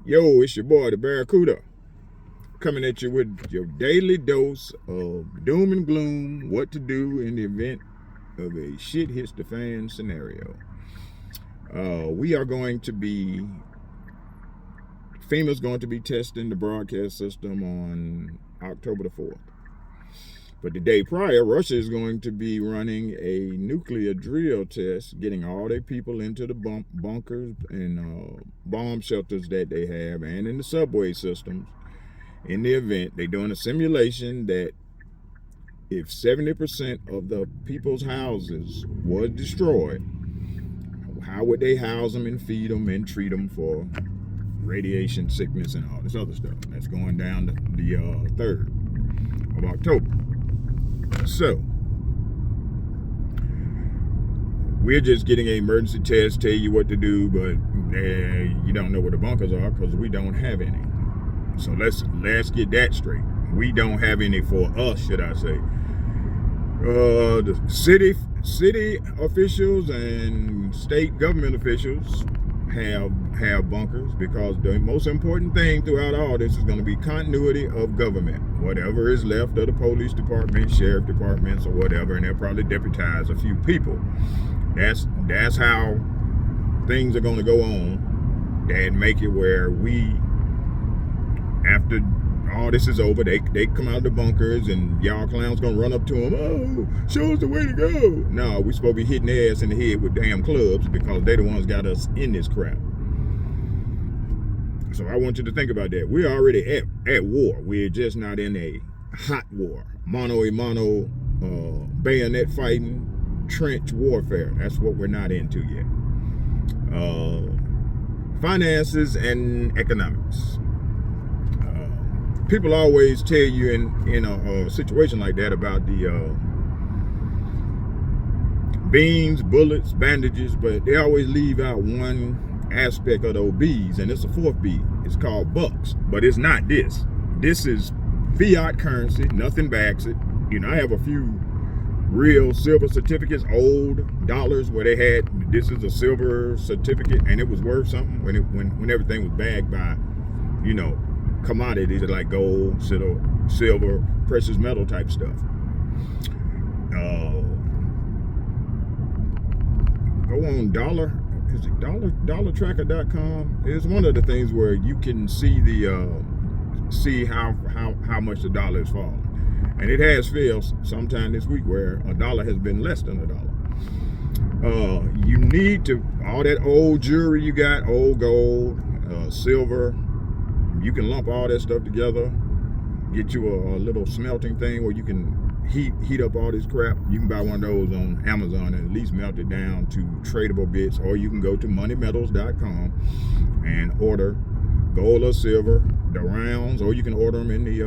Yo, it's your boy, the Barracuda, coming at you with your daily dose of doom and gloom, what to do in the event of a shit hits the fan scenario. We are going to be, FEMA's going to be testing the broadcast system on October the 4th. But the day prior, Russia is going to be running a nuclear drill test, getting all their people into the bunkers and bomb shelters that they have and in the subway systems. In the event, they're doing a simulation that if 70% of the people's houses was destroyed, how would they house them and feed them and treat them for radiation sickness and all this other stuff? That's going down the 3rd of October. So, we're just getting an emergency test, tell you what to do, but you don't know where the bunkers are because we don't have any. So let's get that straight. We don't have any for us, should I say. The city officials and state government officials have bunkers because the most important thing throughout all this is going to be continuity of government. Whatever is left of the police department, sheriff departments, or whatever, and they'll probably deputize a few people. That's how things are going to go on that make it where we, after all this is over, they come out of the bunkers and y'all clowns gonna run up to them. Oh, show us the way to go. No, we supposed to be hitting their ass in the head with damn clubs because they the ones got us in this crap. So I want you to think about that. We're already at war. We're just not in a hot war. Mano a mano, bayonet fighting, trench warfare. That's what we're not into yet. Finances and economics. People always tell you in a situation like that about the beans, bullets, bandages, but they always leave out one aspect of those B's, and it's a 4th B. It's called bucks, but it's not this. This is fiat currency. Nothing backs it. You know, I have a few real silver certificates, old dollars where they had, this is a silver certificate, and it was worth something when everything was bagged by, you know, commodities like gold, silver, precious metal type stuff. Go on dollartracker.com. It's one of the things where you can see see how much the dollar is falling. And it has failed sometime this week where a dollar has been less than $1. You need to, all that old jewelry you got, old gold, silver, you can lump all that stuff together, get you a little smelting thing where you can heat up all this crap. You can buy one of those on Amazon and at least melt it down to tradable bits, or you can go to moneymetals.com and order gold or silver, the rounds, or you can order them in the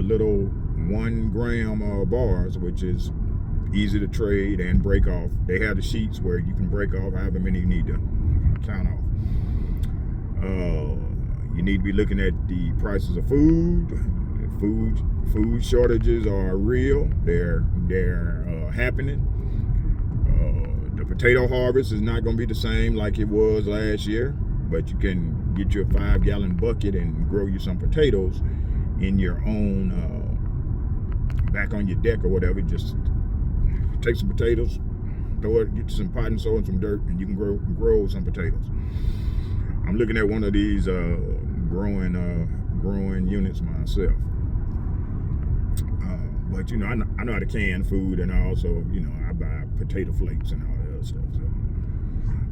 little 1 gram bars, which is easy to trade and break off. They have the sheets where you can break off however many you need to count off. You need to be looking at the prices of food. Food shortages are real. They're happening. The potato harvest is not going to be the same like it was last year, but you can get you a 5-gallon bucket and grow you some potatoes in your own back on your deck or whatever. Just take some potatoes, throw it, get you some pot and soil and some dirt, and you can grow some potatoes. I'm looking at one of these growing units myself. But you know, I know how to can food, and I also, you know, I buy potato flakes and all that other stuff. So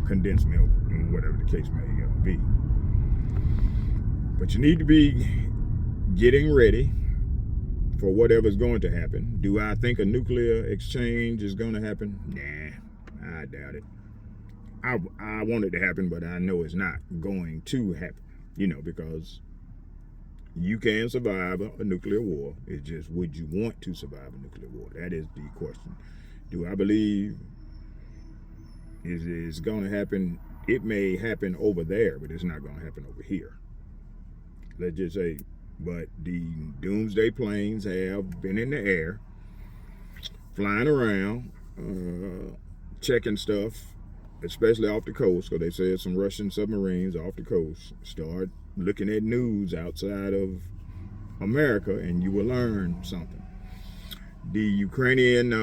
condensed milk and whatever the case may be. But you need to be getting ready for whatever's going to happen. Do I think a nuclear exchange is going to happen? Nah, I doubt it. I want it to happen, but I know it's not going to happen, you know, because you can survive a nuclear war. It's just, would you want to survive a nuclear war? That is the question. Do I believe it's going to happen? It may happen over there, but it's not going to happen over here. Let's just say, but the doomsday planes have been in the air, flying around, checking stuff, especially off the coast, because they said some Russian submarines off the coast. Start looking at news outside of America, and you will learn something. The Ukrainian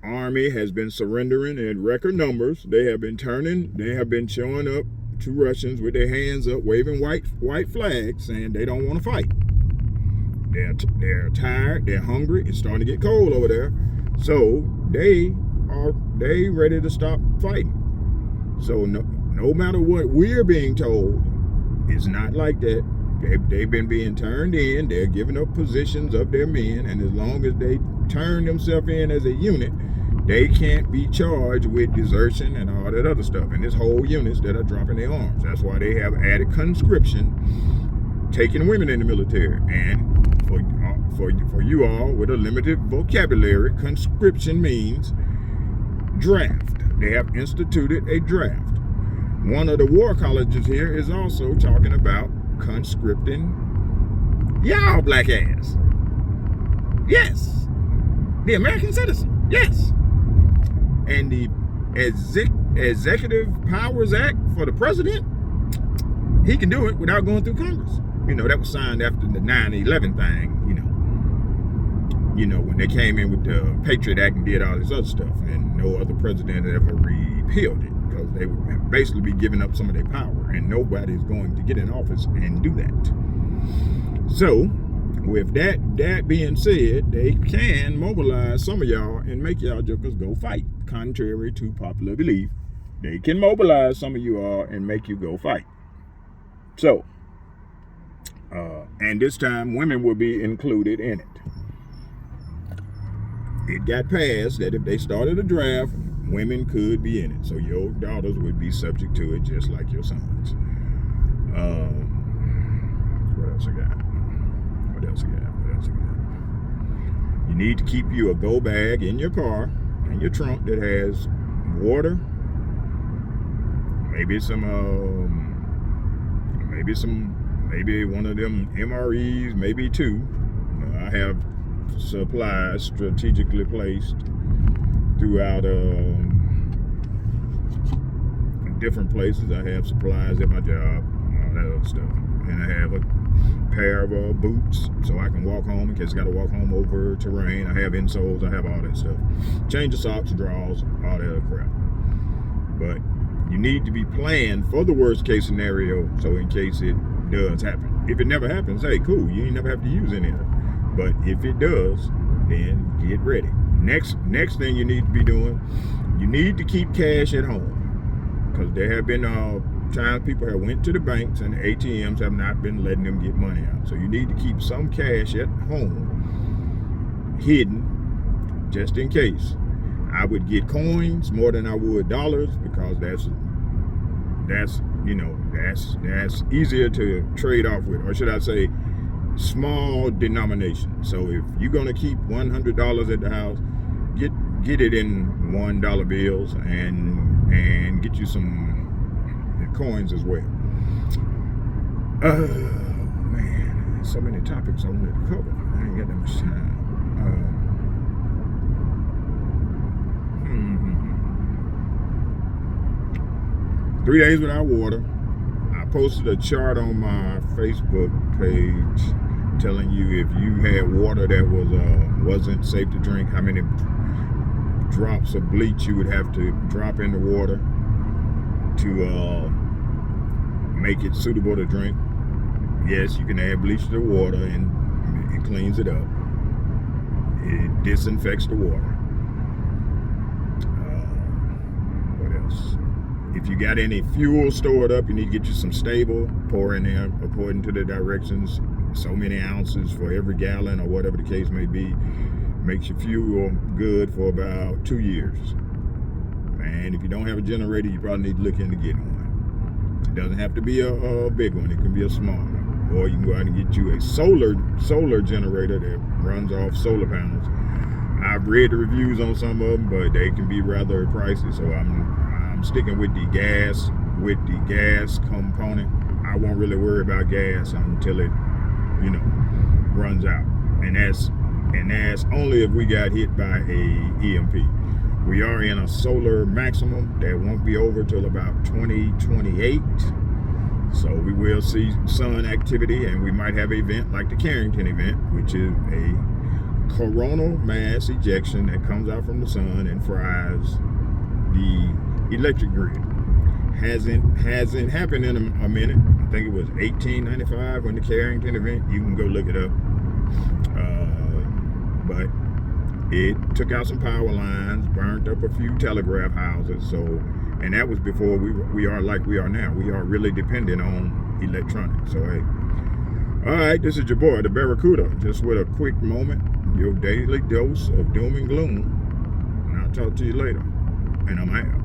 army has been surrendering in record numbers. They have been showing up to Russians with their hands up, waving white flags, saying they don't want to fight. They're tired, they're hungry, it's starting to get cold over there. So they ready to stop fighting. So no matter what we're being told, it's not like that. They've been being turned in. They're giving up positions of their men, and as long as they turn themselves in as a unit, they can't be charged with desertion and all that other stuff. And this whole units that are dropping their arms. That's why they have added conscription, taking women in the military. And for you all with a limited vocabulary, conscription means draft. They have instituted a draft. One of the war colleges here is also talking about conscripting y'all black ass. Yes. The American citizen. Yes. And the Executive Powers Act for the president, he can do it without going through Congress. You know, that was signed after the 9/11 thing, you know, when they came in with the Patriot Act and did all this other stuff, and no other president ever repealed it, because they would basically be giving up some of their power, and nobody's going to get in office and do that. So, with that being said, they can mobilize some of y'all and make y'all jokers go fight. Contrary to popular belief, they can mobilize some of you all and make you go fight. So, and this time women will be included in it. It got passed that if they started a draft, women could be in it. So your daughters would be subject to it just like your sons. What else I got? You need to keep you a go bag in your car, in your trunk, that has water, maybe one of them MREs, maybe two. I have supplies strategically placed throughout different places. I have supplies at my job, all that other stuff, and I have a pair of boots so I can walk home in case I got to walk home over terrain. I have insoles, I have all that stuff. Change of socks, drawers, all that other crap. But you need to be planned for the worst case scenario, so in case it does happen. If it never happens, hey, cool, you ain't never have to use any of it. But if it does, then get ready. Next thing you need to be doing, you need to keep cash at home, because there have been times people have went to the banks and the ATMs have not been letting them get money out. So you need to keep some cash at home hidden just in case. I would get coins more than I would dollars, because that's easier to trade off with, or should I say small denomination. So if you're gonna keep $100 at the house, get it in $1 bills and get you some coins as well. Man, so many topics I wanted to cover. I ain't got that much time. 3 days without water. I posted a chart on my Facebook page telling you if you had water that wasn't safe to drink, how many drops of bleach you would have to drop in the water to make it suitable to drink. Yes, you can add bleach to the water and it cleans it up. It disinfects the water. What else? If you got any fuel stored up, you need to get you some stable, pour in there according to the directions. So many ounces for every gallon or whatever the case may be. Makes your fuel good for about 2 years. And if you don't have a generator, you probably need to look into getting one. It doesn't have to be a big one. It can be a small one. Or you can go out and get you a solar generator that runs off solar panels. I've read the reviews on some of them, but they can be rather pricey. So I'm sticking with the gas component. I won't really worry about gas until it, runs out. And that's only if we got hit by a EMP. We are in a solar maximum that won't be over till about 2028. So we will see sun activity, and we might have an event like the Carrington event, which is a coronal mass ejection that comes out from the sun and fries the electric grid. Hasn't happened in a minute. I think it was 1895 when the Carrington event. You can go look it up. But it took out some power lines, burned up a few telegraph houses. So, and that was before we are like we are now. We are really dependent on electronics. So, hey. All right, this is your boy, the Barracuda, just with a quick moment, your daily dose of doom and gloom. And I'll talk to you later. And I'm out.